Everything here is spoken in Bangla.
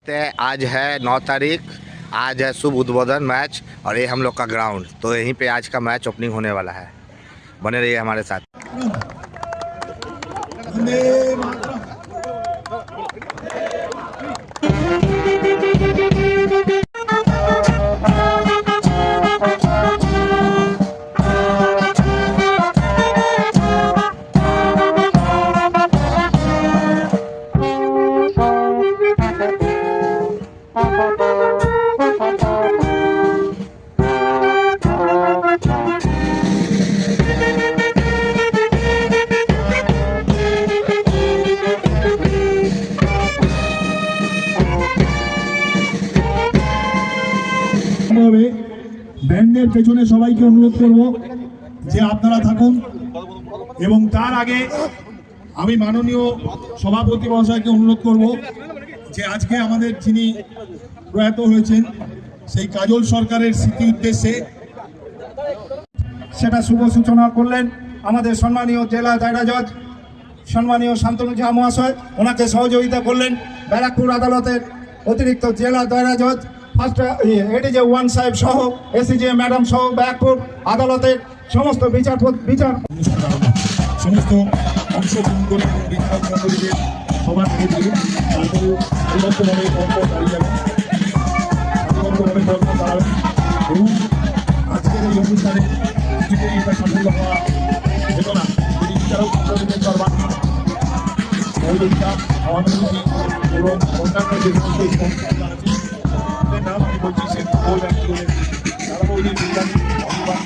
देखते हैं। आज है 9 तारीख, आज है शुभ उद्बोधन मैच और ये हम लोग का ग्राउंड। तो यहीं पे आज का मैच ओपनिंग होने वाला है। बने रहिए हमारे साथ। ব্যান্ডের পেছনে সবাইকে অনুরোধ করব যে আপনারা থাকুন এবং তার আগে আমি মাননীয় সভাপতি মহাশয়কে অনুরোধ করব যে আজকে আমাদের যিনি প্রয়াত হয়েছেন সেই কাজল সরকারের স্মৃতি উদ্দেশ্যে সেটা শুভ সূচনা করলেন আমাদের সম্মানীয় জেলা দায়রা জজ সম্মানীয় শান্তনু ঝা মহাশয়। ওনাকে সহযোগিতা করলেন ব্যারাকপুর আদালতের অতিরিক্ত জেলা দায়রা জজ এডিজে ওয়ান সাহেব সহ এসিজে ম্যাডাম সহ ব্যারাকপুর আদালতের সমস্ত বিচার সমস্ত অংশগ্রহণ করে বিচার মন্ডলীদের সবার থেকে দিয়ে তারপরে উন্নতভাবে কর্ম দাঁড়িয়ে যাবেন উন্নতভাবে কর্ম দাঁড়াবেন এবং আজকের এই অনুষ্ঠানে কিছুতেই এটা সাফল্য হওয়া যেত না যদি বিচারক মন্ডলীদের করবার মৌলিকতা আমাদের এবং অন্যান্য যে সমস্ত সংস্থা আছে নাম আমি বলছি সে বই ব্যাংকের তারাবৌদি বিজ্ঞানী অনুমান